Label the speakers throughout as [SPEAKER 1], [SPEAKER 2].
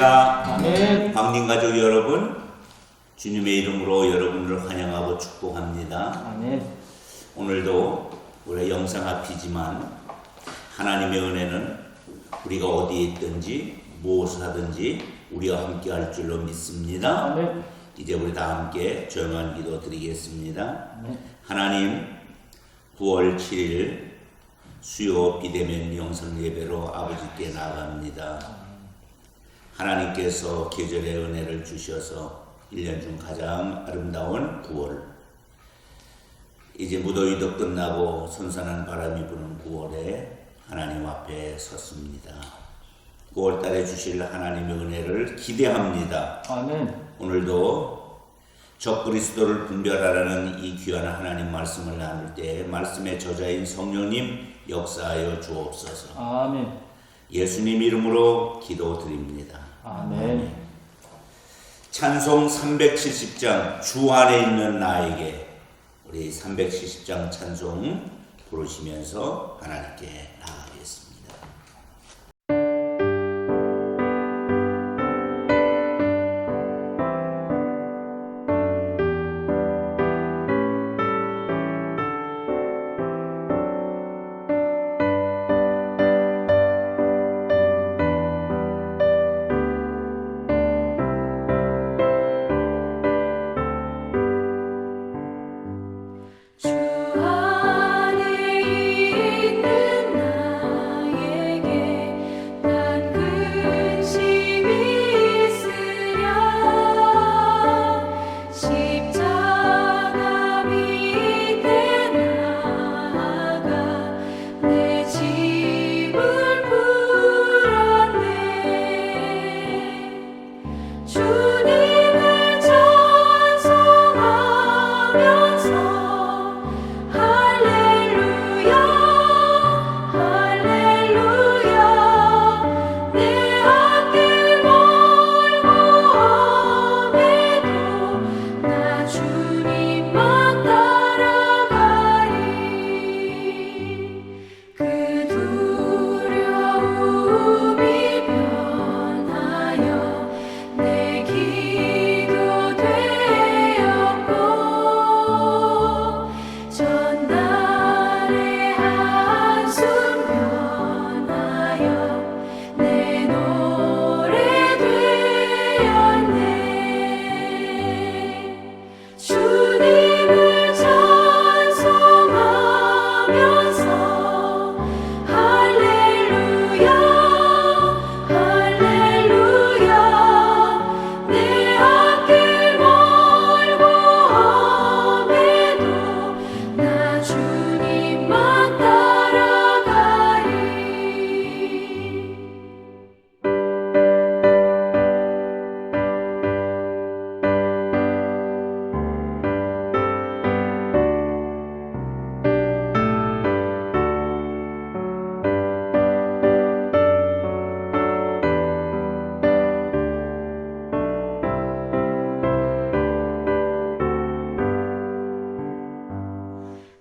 [SPEAKER 1] 할렐루야.
[SPEAKER 2] 아멘.
[SPEAKER 1] 광림가족 여러분, 주님의 이름으로 여러분을 환영하고 축복합니다.
[SPEAKER 2] 아멘.
[SPEAKER 1] 오늘도 우리 영상 앞이지만 하나님의 은혜는 우리가 어디에 있든지 무엇을 하든지 우리와 함께 할 줄로 믿습니다.
[SPEAKER 2] 아멘.
[SPEAKER 1] 이제 우리 다 함께 조용한 기도 드리겠습니다.
[SPEAKER 2] 아멘.
[SPEAKER 1] 하나님, 9월 7일 수요 비대면 영상 예배로 아버지께 나아갑니다. 하나님께서 계절의 은혜를 주셔서 1년 중 가장 아름다운 9월, 이제 무더위도 끝나고 선선한 바람이 부는 9월에 하나님 앞에 섰습니다. 9월 달에 주실 하나님의 은혜를 기대합니다.
[SPEAKER 2] 아멘.
[SPEAKER 1] 오늘도 적그리스도를 분별하라는 이 귀한 하나님 말씀을 나눌 때 말씀의 저자인 성령님 역사하여 주옵소서.
[SPEAKER 2] 아멘.
[SPEAKER 1] 예수님 이름으로 기도드립니다.
[SPEAKER 2] 아멘.
[SPEAKER 1] 찬송 370장 주 안에 있는 나에게, 우리 370장 찬송 부르시면서 하나님께 나아가겠습니다.
[SPEAKER 3] 주 안에 있는 나에게 난 근심이 있으랴. 십자가 밑에 나아가 내 짐을 풀었네. 주님을 찬송하면서 할렐루야 할렐루야. 내 앞길 멀고 험해도 나 주님만 따라가리. 그 두려움이 변하여 내 기도 되었고, 전날의 한숨 변하여 내 노래 되었네. 주님을 찬송하면서 할렐루야 할렐루야. 내 앞길 멀고 험해도 나 주님만 따라가리.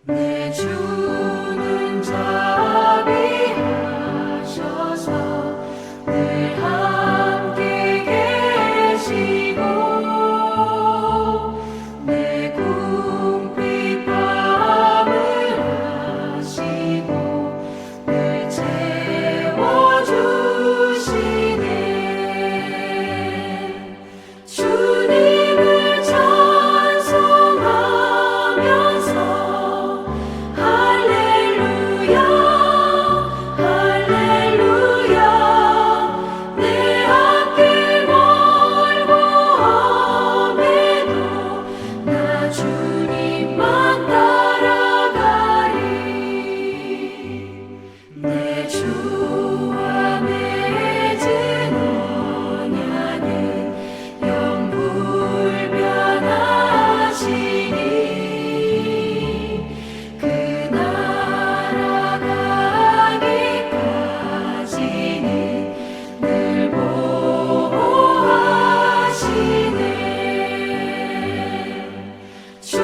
[SPEAKER 3] 내 주는 자비하셔서 늘 함께 계시고, 내 궁핍함을 아시고 늘 채워주시네. 주님을 찬송하면서 할렐루야 할렐루야. 내 앞길 멀고 험해도 나 주님만 따라가리. 내 주와 맺은 언약은 영불변하시니, 그 나라 가기까지는 늘 보호하시네. 주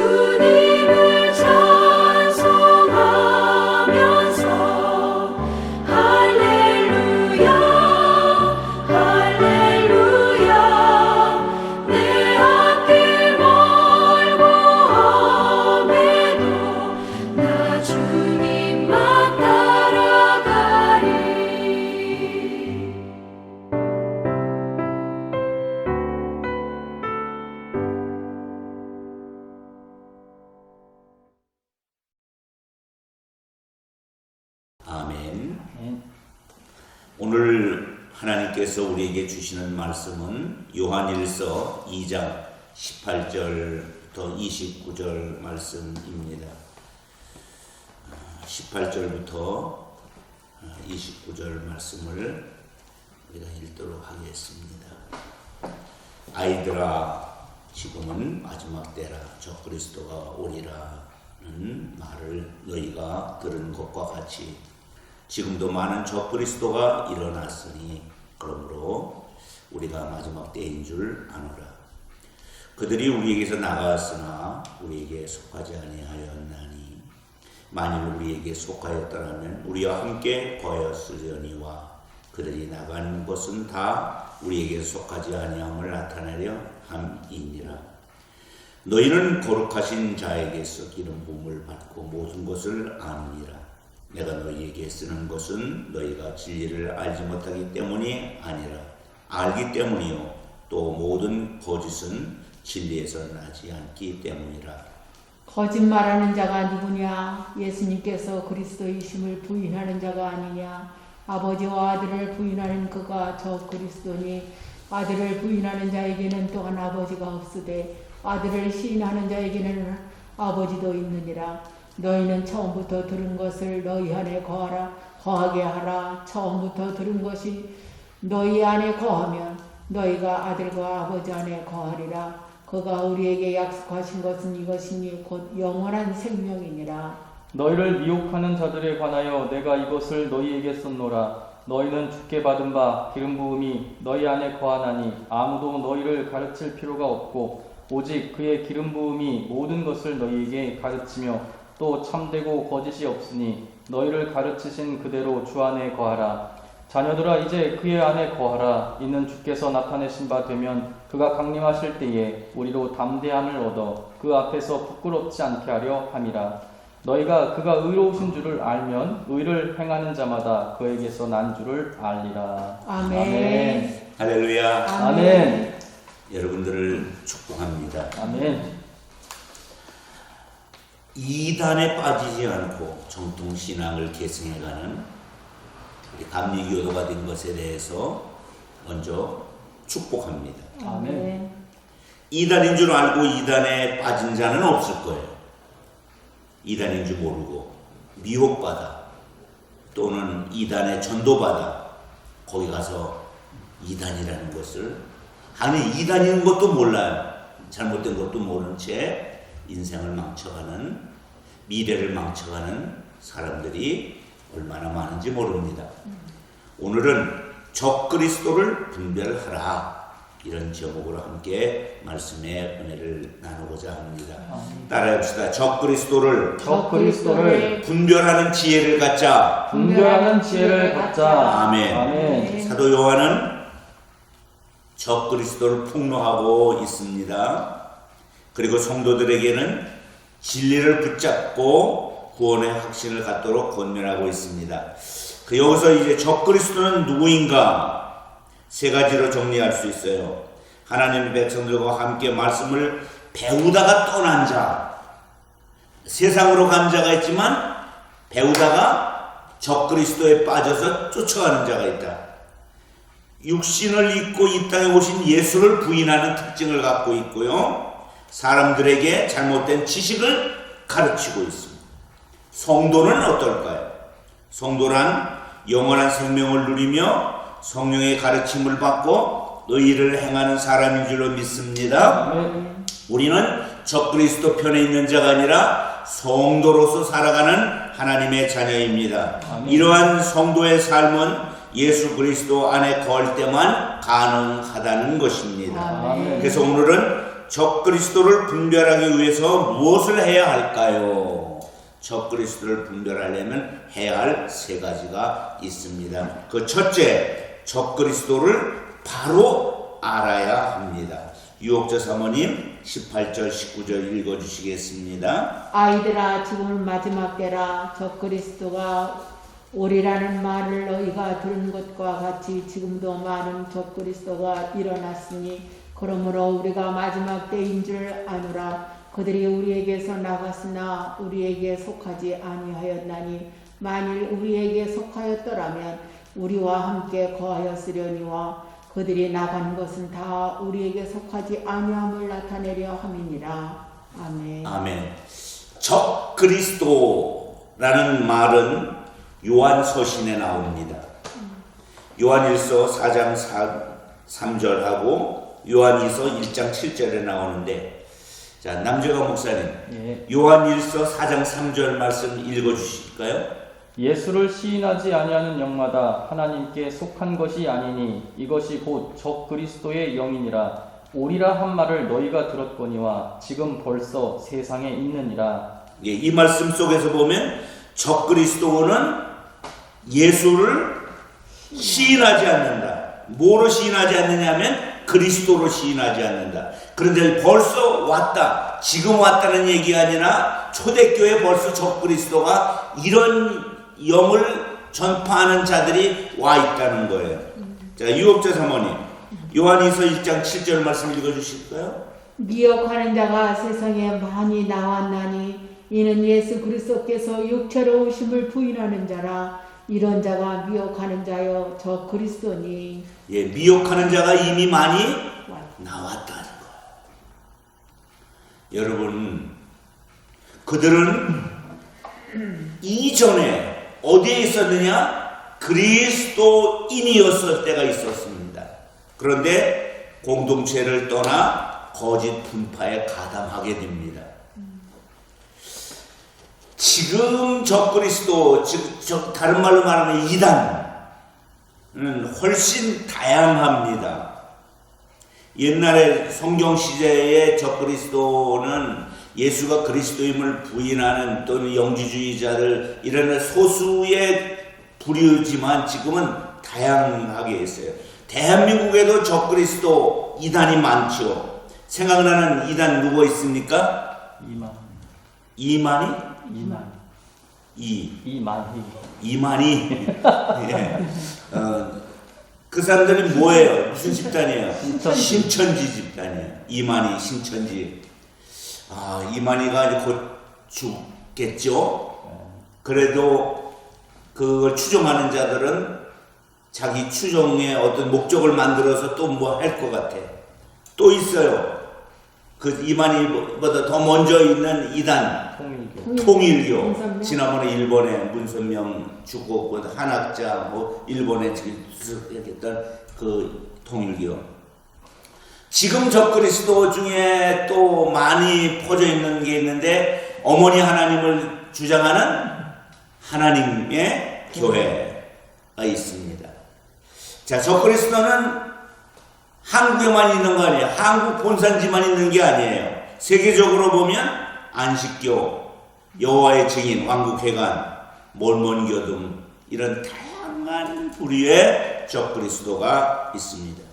[SPEAKER 1] 아멘.
[SPEAKER 2] 아멘.
[SPEAKER 1] 오늘 하나님께서 우리에게 주시는 말씀은 요한일서 2장 18절부터 29절 말씀입니다. 18절부터 29절 말씀을 우리가 읽도록 하겠습니다. 아이들아, 지금은 마지막 때라. 적그리스도가 오리라는 말을 너희가 들은 것과 같이 지금도 많은 적그리스도가 일어났으니 그러므로 우리가 마지막 때인 줄 아노라. 그들이 우리에게서 나갔으나 우리에게 속하지 아니하였나니 만일 우리에게 속하였더라면 우리와 함께 거였으려니와 그들이 나간 것은 다 우리에게 속하지 아니함을 나타내려 함이니라. 너희는 거룩하신 자에게서 기름 부음을 받고 모든 것을 아느니라. 내가 너희에게 쓰는 것은 너희가 진리를 알지 못하기 때문이 아니라 알기 때문이요 또 모든 거짓은 진리에서 나지 않기 때문이라.
[SPEAKER 4] 거짓말하는 자가 누구냐? 예수님께서 그리스도이심을 부인하는 자가 아니냐? 아버지와 아들을 부인하는 그가 저 그리스도니 아들을 부인하는 자에게는 또한 아버지가 없으되 아들을 시인하는 자에게는 아버지도 있느니라. 너희는 처음부터 들은 것을 너희 안에 거하게 하라. 처음부터 들은 것이 너희 안에 거하면 너희가 아들과 아버지 안에 거하리라. 그가 우리에게 약속하신 것은 이것이니 곧 영원한 생명이니라.
[SPEAKER 2] 너희를 미혹하는 자들에 관하여 내가 이것을 너희에게 썼노라. 너희는 주께 받은 바 기름 부음이 너희 안에 거하나니 아무도 너희를 가르칠 필요가 없고 오직 그의 기름 부음이 모든 것을 너희에게 가르치며 또 참되고 거짓이 없으니 너희를 가르치신 그대로 주 안에 거하라. 자녀들아, 이제 그의 안에 거하라. 이는 주께서 나타내신 바 되면 그가 강림하실 때에 우리로 담대함을 얻어 그 앞에서 부끄럽지 않게 하려 함이라. 너희가 그가 의로우신 줄을 알면 의를 행하는 자마다 그에게서 난 줄을 알리라.
[SPEAKER 4] 아멘.
[SPEAKER 1] 할렐루야.
[SPEAKER 2] 아멘.
[SPEAKER 1] 여러분들을 축복합니다.
[SPEAKER 2] 아멘.
[SPEAKER 1] 이단에 빠지지 않고 정통신앙을 계승해가는 감리교도가 된 것에 대해서 먼저 축복합니다.
[SPEAKER 2] 아멘.
[SPEAKER 1] 이단인 줄 알고 이단에 빠진 자는 없을 거예요. 이단인 줄 모르고 미혹받아 또는 이단에 전도받아 거기 가서 이단이라는 것을 아니 이단인 것도 몰라요. 잘못된 것도 모른 채 인생을 망쳐가는 미래를 망쳐가는 사람들이 얼마나 많은지 모릅니다. 오늘은 적그리스도를 분별하라 이런 제목으로 함께 말씀의 은혜를 나누고자 합니다. 따라합시다. 적그리스도를 분별하는 지혜를 갖자.
[SPEAKER 2] 분별하는 지혜를 갖자.
[SPEAKER 1] 아멘.
[SPEAKER 2] 아멘.
[SPEAKER 1] 사도 요한은 적그리스도를 폭로하고 있습니다. 그리고 성도들에게는 진리를 붙잡고 구원의 확신을 갖도록 권면하고 있습니다. 여기서 이제 적그리스도는 누구인가? 세 가지로 정리할 수 있어요. 하나님의 백성들과 함께 말씀을 배우다가 떠난 자, 세상으로 간 자가 있지만 배우다가 적그리스도에 빠져서 쫓아가는 자가 있다. 육신을 입고 이 땅에 오신 예수를 부인하는 특징을 갖고 있고요. 사람들에게 잘못된 지식을 가르치고 있습니다. 성도는 어떨까요? 성도란 영원한 생명을 누리며 성령의 가르침을 받고 의를 행하는 사람인 줄로 믿습니다.
[SPEAKER 2] 아멘.
[SPEAKER 1] 우리는 적그리스도 편에 있는 자가 아니라 성도로서 살아가는 하나님의 자녀입니다.
[SPEAKER 2] 아멘.
[SPEAKER 1] 이러한 성도의 삶은 예수 그리스도 안에 거할 때만 가능하다는 것입니다.
[SPEAKER 4] 아멘.
[SPEAKER 1] 그래서 오늘은 적그리스도를 분별하기 위해서 무엇을 해야 할까요? 적그리스도를 분별하려면 해야 할 세 가지가 있습니다. 그 첫째, 적그리스도를 바로 알아야 합니다. 유옥자 사모님 18절 19절 읽어주시겠습니다.
[SPEAKER 4] 아이들아, 지금은 마지막 때라. 적그리스도가 오리라는 말을 너희가 들은 것과 같이 지금도 많은 적그리스도가 일어났으니 그러므로 우리가 마지막 때인 줄 아노라. 그들이 우리에게서 나갔으나 우리에게 속하지 아니하였나니 만일 우리에게 속하였더라면 우리와 함께 거하였으려니와 그들이 나간 것은 다 우리에게 속하지 아니함을 나타내려 함이니라. 아멘.
[SPEAKER 1] 아멘. 적 그리스도라는 말은 요한 서신에 나옵니다. 요한일서 4장 3절하고 요한이서 1장 7절에 나오는데, 자, 남재가 목사님,
[SPEAKER 2] 예.
[SPEAKER 1] 요한일서 4장 3절 말씀 읽어주실까요?
[SPEAKER 2] 예수를 시인하지 아니하는 영마다 하나님께 속한 것이 아니니 이것이 곧 적 그리스도의 영이니라. 오리라 한 말을 너희가 들었거니와 지금 벌써 세상에 있느니라.
[SPEAKER 1] 예, 이 말씀 속에서 보면 적 그리스도는 예수를 시인하지 않는다. 뭐로 시인하지 않느냐면 그리스도로 시인하지 않는다. 그런데 벌써 왔다. 지금 왔다는 얘기가 아니라 초대교회 벌써 적 그리스도가 이런 영을 전파하는 자들이 와 있다는 거예요. 자, 유업자 사모님, 요한이서 1장 7절 말씀 읽어주실까요?
[SPEAKER 4] 미혹하는 자가 세상에 많이 나왔나니 이는 예수 그리스도께서 육체로 오심을 부인하는 자라. 이런 자가 미혹하는 자여 저 그리스도니.
[SPEAKER 1] 예, 미혹하는 자가 이미 많이 나왔다는 거예요. 여러분, 그들은 이전에 어디에 있었느냐? 그리스도인이었을 때가 있었습니다. 그런데 공동체를 떠나 거짓 분파에 가담하게 됩니다. 지금 적 그리스도, 즉 다른 말로 말하면 이단은 훨씬 다양합니다. 옛날에 성경 시대의 적 그리스도는 예수가 그리스도임을 부인하는 또는 영지주의자들 이런 소수의 부류지만 지금은 다양하게 있어요. 대한민국에도 적 그리스도 이단이 많죠. 생각나는 이단 누구 있습니까? 이만희? 이만희. 예. 그 사람들이 뭐예요? 무슨 집단이에요? 신천지 집단이에요. 이만희, 신천지. 아, 이만희가 이제 곧 죽겠죠? 그래도 그걸 추종하는 자들은 자기 추종의 어떤 목적을 만들어서 또 뭐 할 것 같아. 또 있어요. 그 이만희보다 더 먼저 있는 이단. 통일교.
[SPEAKER 4] 문선명.
[SPEAKER 1] 지난번에 일본에 문선명 죽고 그 한학자 뭐 일본에 지금 했던 그 통일교. 지금 적 그리스도 중에 또 많이 퍼져 있는 게 있는데 어머니 하나님을 주장하는 하나님의 교회가 있습니다. 자, 적 그리스도는 한국에만 있는 거 아니에요. 한국 본산지만 있는 게 아니에요. 세계적으로 보면 안식교, 여호와의 증인, 왕국회관, 몰몬교 등 이런 다양한 부류의 적 그리스도가 있습니다.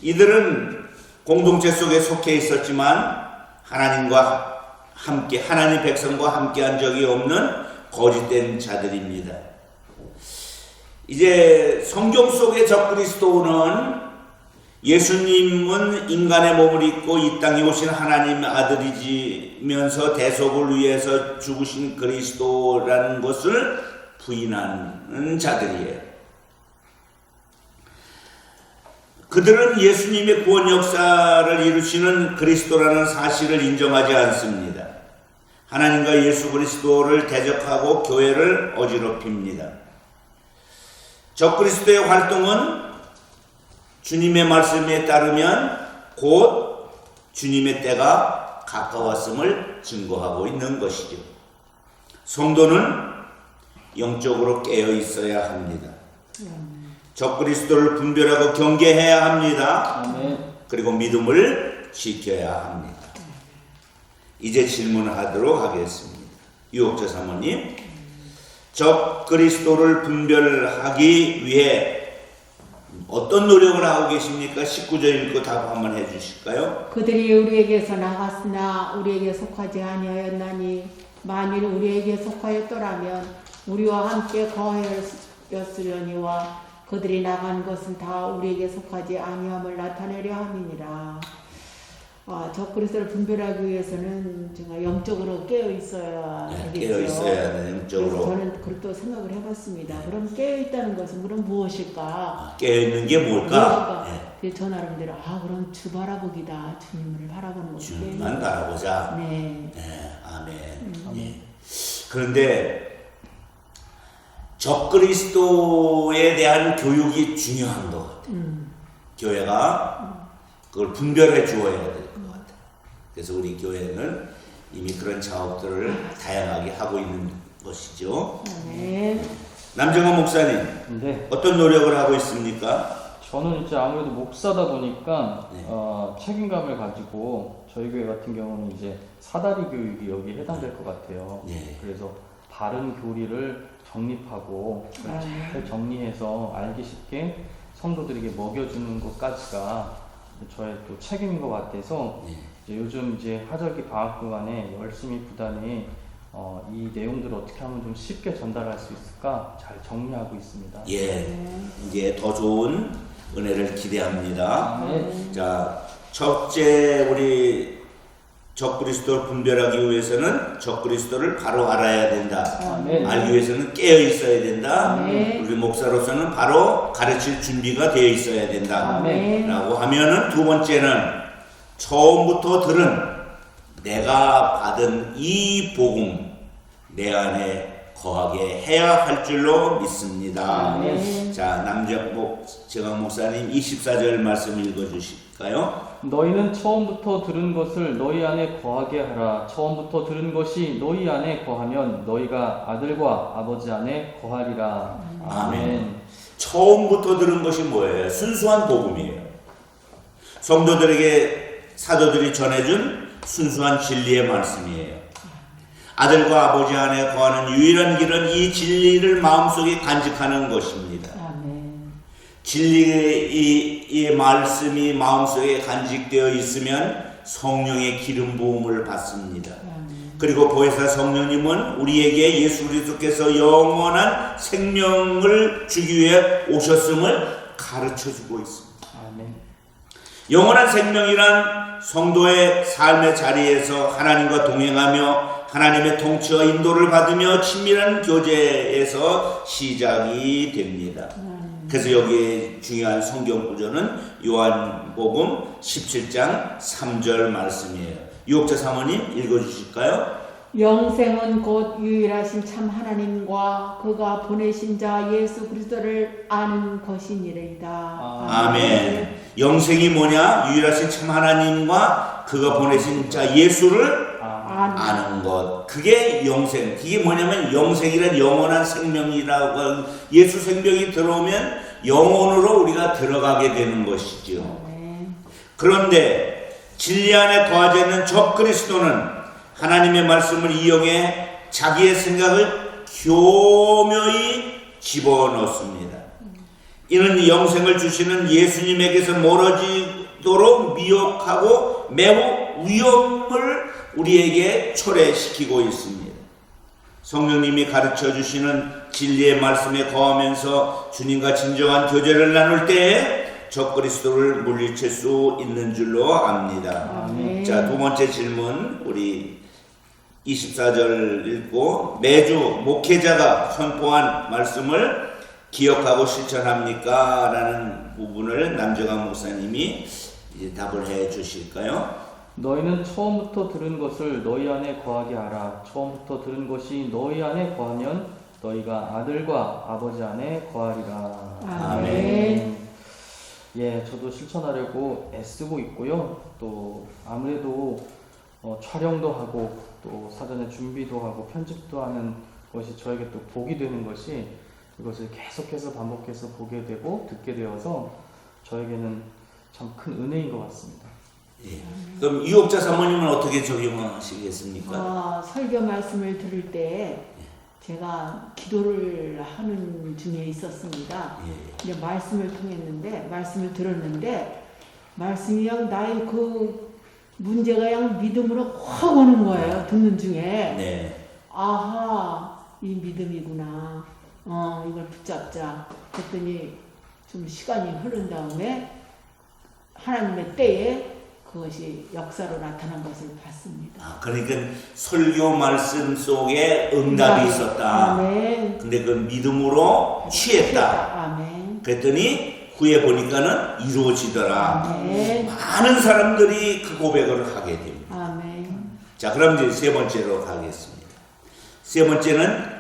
[SPEAKER 1] 이들은 공동체 속에 속해 있었지만 하나님과 함께, 하나님 백성과 함께한 적이 없는 거짓된 자들입니다. 이제 성경 속의 적 그리스도는 예수님은 인간의 몸을 입고 이 땅에 오신 하나님의 아들이지면서 대속을 위해서 죽으신 그리스도라는 것을 부인하는 자들이에요. 그들은 예수님의 구원 역사를 이루시는 그리스도라는 사실을 인정하지 않습니다. 하나님과 예수 그리스도를 대적하고 교회를 어지럽힙니다. 적 그리스도의 활동은 주님의 말씀에 따르면 곧 주님의 때가 가까웠음을 증거하고 있는 것이죠. 성도는 영적으로 깨어 있어야 합니다. 적 그리스도를 분별하고 경계해야 합니다.
[SPEAKER 2] 아멘.
[SPEAKER 1] 그리고 믿음을 지켜야 합니다. 이제 질문하도록 하겠습니다. 유옥자 사모님, 적 그리스도를 분별하기 위해 어떤 노력을 하고 계십니까? 19절 읽고 답 한번 해주실까요?
[SPEAKER 4] 그들이 우리에게서 나갔으나 우리에게 속하지 아니하였나니 만일 우리에게 속하였더라면 우리와 함께 거하였으려니와 그들이 나간 것은 다 우리에게 속하지 아니함을 나타내려 함이니라. 적 그리스도를 분별하기 위해서는 제가 영적으로 깨어 있어야
[SPEAKER 1] 네,
[SPEAKER 4] 되겠죠.
[SPEAKER 1] 깨어 있어야 하는
[SPEAKER 4] 그래서
[SPEAKER 1] 영적으로.
[SPEAKER 4] 저는 그것도 생각을 해봤습니다. 그럼 깨어 있다는 것은 그럼 무엇일까?
[SPEAKER 1] 깨어 있는 게 뭘까? 네.
[SPEAKER 4] 그래서 저 나름대로 그럼 주 바라보기다. 주님을 바라보는 것이
[SPEAKER 1] 주님만 바라보자.
[SPEAKER 4] 네.
[SPEAKER 1] 네, 아멘. 예. 그런데 적그리스도에 대한 교육이 중요한 것 같아요. 교회가 그걸 분별해 주어야 될 것 같아요. 그래서 우리 교회는 이미 그런 작업들을 다양하게 하고 있는 것이죠.
[SPEAKER 4] 네.
[SPEAKER 1] 남정원 목사님,
[SPEAKER 2] 네.
[SPEAKER 1] 어떤 노력을 하고 있습니까?
[SPEAKER 2] 저는 이제 아무래도 목사다 보니까
[SPEAKER 1] 네.
[SPEAKER 2] 책임감을 가지고 저희 교회 같은 경우는 이제 사다리 교육이 여기에 해당될 것 같아요.
[SPEAKER 1] 네.
[SPEAKER 2] 그래서 바른 교리를 정립하고 잘 정리해서 알기 쉽게 성도들에게 먹여주는 것까지가 저의 또 책임인 것 같아서
[SPEAKER 1] 네.
[SPEAKER 2] 이제 요즘 이제 하절기 방학 기간에 열심히 부단히 이 내용들을 어떻게 하면 좀 쉽게 전달할 수 있을까 잘 정리하고 있습니다.
[SPEAKER 1] 예, 이제 더 좋은 은혜를 기대합니다.
[SPEAKER 2] 네.
[SPEAKER 1] 자, 첫째 우리 적그리스도를 분별하기 위해서는 적그리스도를 바로 알아야 된다.
[SPEAKER 2] 아멘.
[SPEAKER 1] 알기 위해서는 깨어 있어야 된다.
[SPEAKER 4] 네.
[SPEAKER 1] 우리 목사로서는 바로 가르칠 준비가 되어 있어야 된다.
[SPEAKER 2] 아멘.
[SPEAKER 1] 라고 하면은 두 번째는 처음부터 들은 내가 받은 이 복음 내 안에 거하게 해야 할 줄로 믿습니다.
[SPEAKER 2] 아멘.
[SPEAKER 1] 자, 정강 목사님 24절 말씀 읽어주실까요?
[SPEAKER 2] 너희는 처음부터 들은 것을 너희 안에 거하게 하라. 처음부터 들은 것이 너희 안에 거하면 너희가 아들과 아버지 안에 거하리라.
[SPEAKER 1] 아멘. 처음부터 들은 것이 뭐예요? 순수한 복음이에요. 성도들에게 사도들이 전해준 순수한 진리의 말씀이에요. 아들과 아버지 안에 거하는 유일한 길은 이 진리를 마음속에 간직하는 것입니다.
[SPEAKER 4] 아멘.
[SPEAKER 1] 진리의 이 말씀이 마음속에 간직되어 있으면 성령의 기름 부음을 받습니다. 그리고 보혜사 성령님은 우리에게 예수 그리스도께서 영원한 생명을 주기 위해 오셨음을 가르쳐주고 있습니다.
[SPEAKER 2] 아멘.
[SPEAKER 1] 영원한 생명이란 성도의 삶의 자리에서 하나님과 동행하며 하나님의 통치와 인도를 받으며 친밀한 교제에서 시작이 됩니다. 그래서 여기에 중요한 성경 구절은 요한복음 17장 3절 말씀이에요. 유옥자 사모님 읽어주실까요?
[SPEAKER 4] 영생은 곧 유일하신 참 하나님과 그가 보내신 자 예수 그리스도를 아는 것이니이다.
[SPEAKER 1] 아멘. 영생이 뭐냐? 유일하신 참 하나님과 그가 보내신 자 예수를 아는 것. 그게 영생. 그게 뭐냐면 영생이란 영원한 생명이라고 하는, 예수 생명이 들어오면 영혼으로 우리가 들어가게 되는 것이죠. 그런데 진리 안에 거하지 않는 적그리스도는 하나님의 말씀을 이용해 자기의 생각을 교묘히 집어넣습니다. 이는 영생을 주시는 예수님에게서 멀어지도록 미혹하고 매우 위험을 우리에게 초래시키고 있습니다. 성령님이 가르쳐 주시는 진리의 말씀에 거하면서 주님과 진정한 교제를 나눌 때에 적그리스도를 물리칠 수 있는 줄로 압니다.
[SPEAKER 4] 아멘.
[SPEAKER 1] 자, 두 번째 질문 우리 24절 읽고 매주 목회자가 선포한 말씀을 기억하고 실천합니까? 라는 부분을 남정환 목사님이 이제 답을 해 주실까요?
[SPEAKER 2] 너희는 처음부터 들은 것을 너희 안에 거하게 하라. 처음부터 들은 것이 너희 안에 거하면 너희가 아들과 아버지 안에 거하리라.
[SPEAKER 4] 아멘.
[SPEAKER 2] 예, 저도 실천하려고 애쓰고 있고요. 또 아무래도 촬영도 하고 또 사전에 준비도 하고 편집도 하는 것이 저에게 또 복이 되는 것이 이것을 계속해서 반복해서 보게 되고 듣게 되어서 저에게는 참 큰 은혜인 것 같습니다.
[SPEAKER 1] 예. 그럼 유옥자 사모님은 어떻게 적용하시겠습니까?
[SPEAKER 4] 설교 말씀을 들을 때 제가 기도를 하는 중에 있었습니다.
[SPEAKER 1] 예.
[SPEAKER 4] 이제 말씀을 들었는데 말씀이 그냥 나의 그 문제가 그냥 믿음으로 확 오는 거예요. 듣는 중에.
[SPEAKER 1] 네.
[SPEAKER 4] 아하, 이 믿음이구나. 이걸 붙잡자. 그랬더니 좀 시간이 흐른 다음에 하나님의 때에 그것이 역사로 나타난 것을 봤습니다.
[SPEAKER 1] 그러니까 설교 말씀 속에 응답이 있었다.
[SPEAKER 4] 아멘.
[SPEAKER 1] 근데 그 믿음으로 취했다.
[SPEAKER 4] 아멘.
[SPEAKER 1] 그랬더니 후에 보니까는 이루어지더라.
[SPEAKER 4] 아멘.
[SPEAKER 1] 많은 사람들이 그 고백을 하게 됩니다.
[SPEAKER 4] 아멘.
[SPEAKER 1] 자, 그럼 이제 세 번째로 가겠습니다. 세 번째는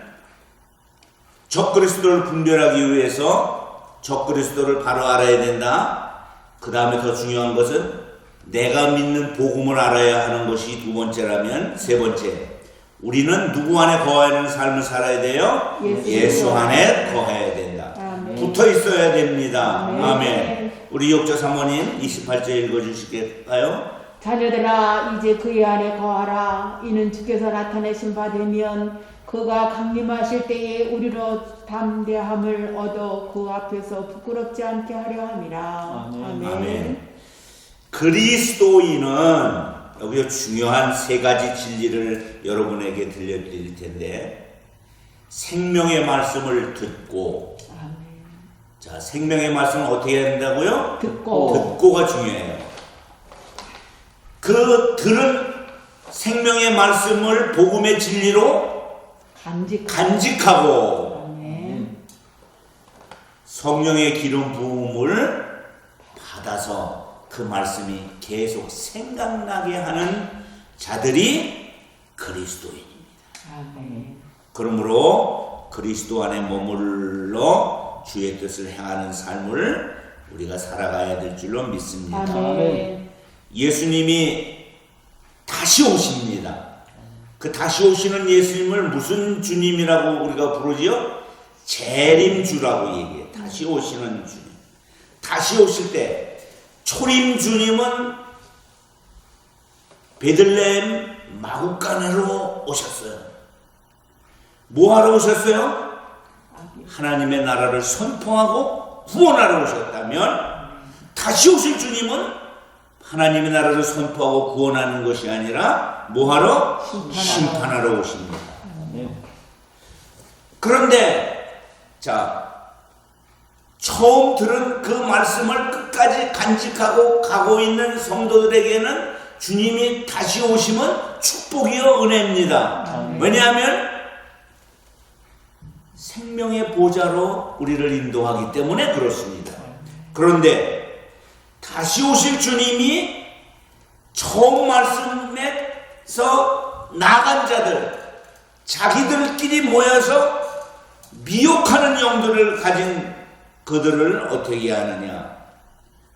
[SPEAKER 1] 적그리스도를 분별하기 위해서 적그리스도를 바로 알아야 된다. 그 다음에 더 중요한 것은 내가 믿는 복음을 알아야 하는 것이 두 번째라면, 세 번째, 우리는 누구 안에 거하는 삶을 살아야 돼요? 예수 안에 거해야 된다.
[SPEAKER 4] 아멘.
[SPEAKER 1] 붙어 있어야 됩니다.
[SPEAKER 4] 아멘.
[SPEAKER 1] 아멘. 우리 욕자 사모님 28절 읽어주시겠어요?
[SPEAKER 4] 자녀들아 이제 그의 안에 거하라. 이는 주께서 나타내신 바 되면 그가 강림하실 때에 우리로 담대함을 얻어 그 앞에서 부끄럽지 않게 하려 함이라.
[SPEAKER 2] 아멘.
[SPEAKER 1] 아멘. 그리스도인은 여기 중요한 세 가지 진리를 여러분에게 들려드릴 텐데, 생명의 말씀을 듣고,
[SPEAKER 4] 아멘.
[SPEAKER 1] 자, 생명의 말씀을 어떻게 해야 된다고요? 듣고가 중요해요. 그 들은 생명의 말씀을 복음의 진리로 간직하고,
[SPEAKER 4] 아멘.
[SPEAKER 1] 성령의 기름 부음을 받아서 그 말씀이 계속 생각나게 하는 자들이 그리스도인입니다.
[SPEAKER 4] 아멘.
[SPEAKER 1] 그러므로 그리스도 안에 머물러 주의 뜻을 행하는 삶을 우리가 살아가야 될 줄로 믿습니다.
[SPEAKER 4] 아멘.
[SPEAKER 1] 예수님이 다시 오십니다. 그 다시 오시는 예수님을 무슨 주님이라고 우리가 부르지요? 재림주라고 얘기해요. 다시 오시는 주님. 다시 오실 때 초림 주님은 베들레헴 마구간으로 오셨어요. 뭐 하러 오셨어요? 하나님의 나라를 선포하고 구원하러 오셨다면, 다시 오실 주님은 하나님의 나라를 선포하고 구원하는 것이 아니라 뭐 하러? 심판하러 오십니다. 그런데 자, 처음 들은 그 말씀을 끝까지 간직하고 가고 있는 성도들에게는 주님이 다시 오시면 축복이요 은혜입니다. 왜냐하면 생명의 보좌로 우리를 인도하기 때문에 그렇습니다. 그런데 다시 오실 주님이 처음 말씀에서 나간 자들, 자기들끼리 모여서 미혹하는 영들을 가진 그들을 어떻게 하느냐?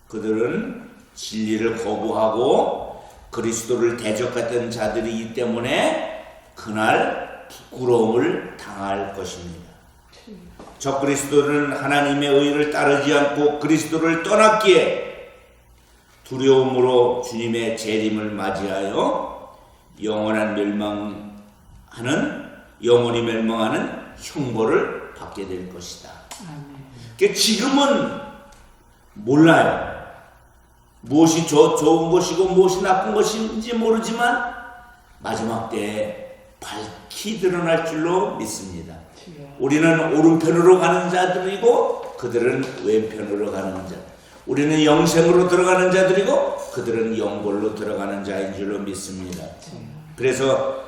[SPEAKER 1] 그들은 진리를 거부하고 그리스도를 대적했던 자들이기 때문에 그날 부끄러움을 당할 것입니다. 적그리스도는 하나님의 의를 따르지 않고 그리스도를 떠났기에 두려움으로 주님의 재림을 맞이하여 영원히 멸망하는 형벌을 받게 될 것이다. 지금은 몰라요. 무엇이 좋은 것이고 무엇이 나쁜 것인지 모르지만 마지막 때에 밝히 드러날 줄로 믿습니다. 우리는 오른편으로 가는 자들이고 그들은 왼편으로 가는 자. 우리는 영생으로 들어가는 자들이고 그들은 영벌로 들어가는 자인 줄로 믿습니다. 그래서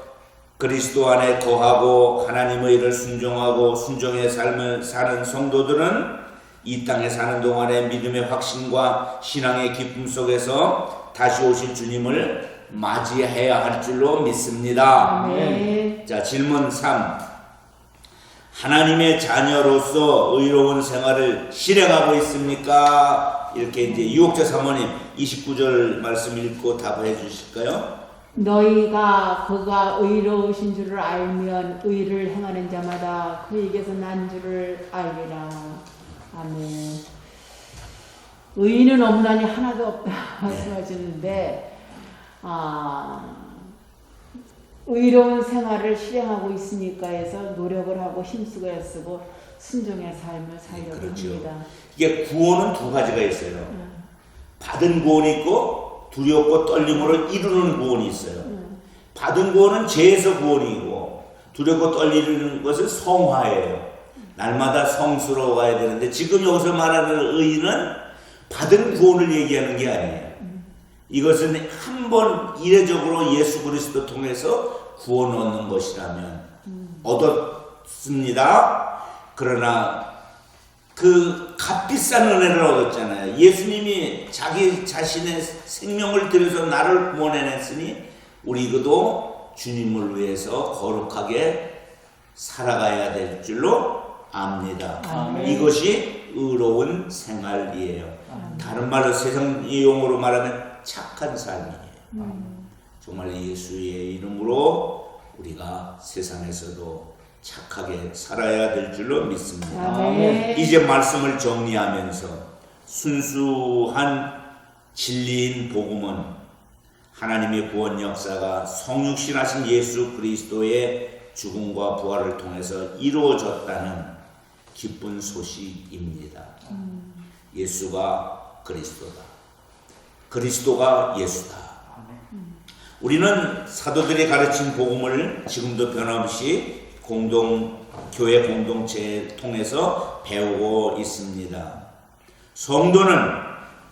[SPEAKER 1] 그리스도 안에 거하고 하나님의 일을 순종하고 순종의 삶을 사는 성도들은 이 땅에 사는 동안에 믿음의 확신과 신앙의 기쁨 속에서 다시 오실 주님을 맞이해야 할 줄로 믿습니다.
[SPEAKER 4] 아멘.
[SPEAKER 1] 자, 질문 3. 하나님의 자녀로서 의로운 생활을 실행하고 있습니까? 이렇게 이제 유혹자 사모님 29절 말씀 읽고 답해 주실까요?
[SPEAKER 4] 너희가 그가 의로우신 줄을 알면 의를 행하는 자마다 그에게서 난 줄을 알리라. 아멘. 의인은 없나니 하나도 없다 말씀하시는데, 의로운 생활을 실행하고 있으니까 해서 노력을 하고 힘쓰고 애쓰고 순종의 삶을 살려고 합니다.
[SPEAKER 1] 이게 구원은 두 가지가 있어요. 받은 구원이 있고 두렵고 떨림으로 이루는 구원이 있어요. 받은 구원은 죄에서 구원이고 두렵고 떨리는 것은 성화예요. 날마다 성스러워가야 되는데 지금 여기서 말하는 의인은 받은 구원을 얘기하는 게 아니에요. 이것은 한 번 이례적으로 예수 그리스도 통해서 구원 얻는 것이라면 얻었습니다. 그러나 그 값비싼 은혜를 얻었잖아요. 예수님이 자기 자신의 생명을 들여서 나를 구원해냈으니 우리도 주님을 위해서 거룩하게 살아가야 될 줄로 압니다.
[SPEAKER 2] 아멘.
[SPEAKER 1] 이것이 의로운 생활이에요. 다른 말로 세상 용어로 말하면 착한 삶이에요. 정말 예수의 이름으로 우리가 세상에서도 착하게 살아야 될 줄로 믿습니다.
[SPEAKER 4] 아멘.
[SPEAKER 1] 이제 말씀을 정리하면서 순수한 진리인 복음은 하나님의 구원 역사가 성육신하신 예수 그리스도의 죽음과 부활을 통해서 이루어졌다는 기쁜 소식입니다. 예수가 그리스도다. 그리스도가 예수다. 우리는 사도들이 가르친 복음을 지금도 변함없이 교회 공동체에 통해서 배우고 있습니다. 성도는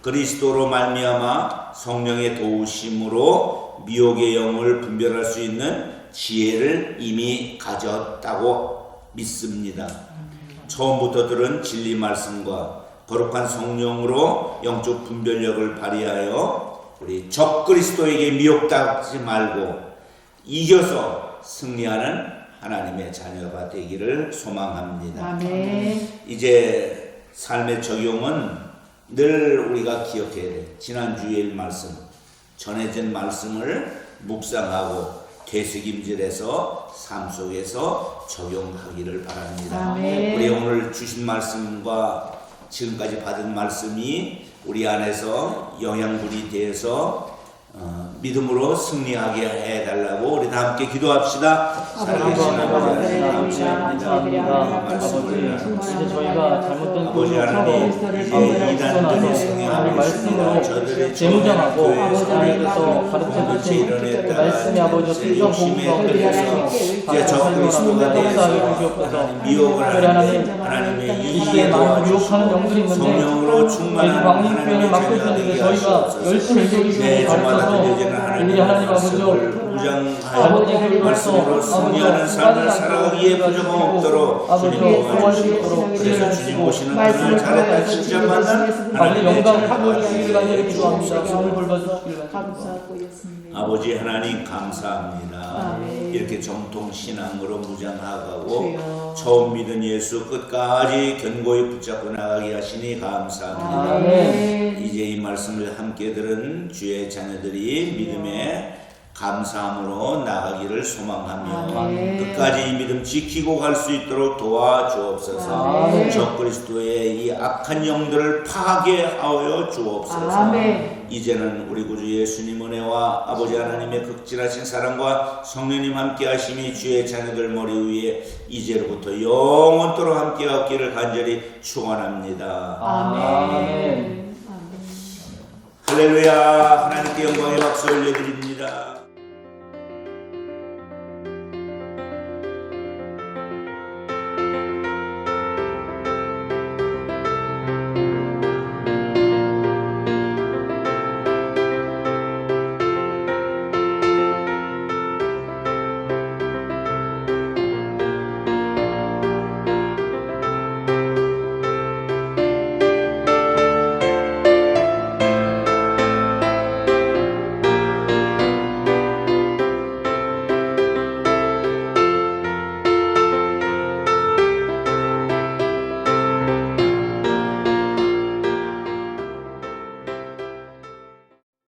[SPEAKER 1] 그리스도로 말미암아 성령의 도우심으로 미혹의 영을 분별할 수 있는 지혜를 이미 가졌다고 믿습니다. 처음부터 들은 진리 말씀과 거룩한 성령으로 영적 분별력을 발휘하여 우리 적 그리스도에게 미혹당하지 말고 이겨서 승리하는 하나님의 자녀가 되기를 소망합니다.
[SPEAKER 4] 아멘.
[SPEAKER 1] 이제 삶의 적용은 늘 우리가 기억해야 돼. 지난 주일 말씀, 전해진 말씀을 묵상하고 되새김질해서 삶 속에서 적용하기를 바랍니다.
[SPEAKER 4] 아멘.
[SPEAKER 1] 우리 오늘 주신 말씀과 지금까지 받은 말씀이 우리 안에서 영양분이 되어서 믿음으로 승리하게 해달라고 우리 다 함께 기도합시다. 살아계신 아버지 하나님 감사합니다.
[SPEAKER 2] 아버지, 이제 저희가 잘못된
[SPEAKER 1] 아버지
[SPEAKER 2] 도를
[SPEAKER 1] 하나님
[SPEAKER 2] 하고
[SPEAKER 1] 이제 이단들이
[SPEAKER 2] 하나님
[SPEAKER 1] 승리하고
[SPEAKER 2] 말씀으로
[SPEAKER 1] 저들의
[SPEAKER 2] 재무장하고
[SPEAKER 1] 교회에서
[SPEAKER 2] 하나님께서 가르쳐주신 그 말씀이 아버지 순수한 복음 가운데 대해서
[SPEAKER 1] 이제 적 그리스도가 되어서 미혹을 하는 하나님의
[SPEAKER 2] 이 시대에 많은 유혹하는 영들이 있는데
[SPEAKER 1] 성령으로 충만한
[SPEAKER 2] 광림 교회를 맡고 있었는데 저희가 열심히
[SPEAKER 1] 네,
[SPEAKER 2] 기도를 가르쳐서 우리 하나님 아버지요
[SPEAKER 1] 무장하여 말씀으로 승리하는 삶을 살아가기에 부족함 없도록 주님 도와주시고 그래서 주님 오시는 그날 잘했다 진짜 만난
[SPEAKER 2] 아버지
[SPEAKER 1] 하나님의
[SPEAKER 2] 영광
[SPEAKER 1] 자녀가
[SPEAKER 2] 하고 주시길 간절히
[SPEAKER 1] 되기를
[SPEAKER 2] 기도합니다.
[SPEAKER 1] 주옵소서.
[SPEAKER 2] 오늘 돌봐주시길 간절히
[SPEAKER 4] 감사하고 있습니다.
[SPEAKER 1] 아버지 하나님 감사합니다.
[SPEAKER 4] 아멘.
[SPEAKER 1] 이렇게 정통 신앙으로 무장하고
[SPEAKER 4] 주여.
[SPEAKER 1] 처음 믿은 예수 끝까지 견고히 붙잡고 나가게 하시니 감사합니다.
[SPEAKER 2] 아멘.
[SPEAKER 1] 이제 이 말씀을 함께 들은 주의 자녀들이 믿음에 감사함으로 나가기를 소망하며
[SPEAKER 4] 아멘.
[SPEAKER 1] 끝까지 이 믿음 지키고 갈 수 있도록 도와주옵소서.
[SPEAKER 4] 아멘.
[SPEAKER 1] 적 그리스도의 이 악한 영들을 파괴하여 주옵소서.
[SPEAKER 4] 아멘.
[SPEAKER 1] 이제는 우리 구주 예수님 은혜와 아버지 하나님의 극진하신 사랑과 성령님 함께 하심이 주의 자녀들 머리 위에 이제로부터 영원토록 함께 하기를 간절히 축원합니다.
[SPEAKER 4] 아멘. 아멘.
[SPEAKER 1] 할렐루야. 하나님께 영광의 박수 올려드립니다.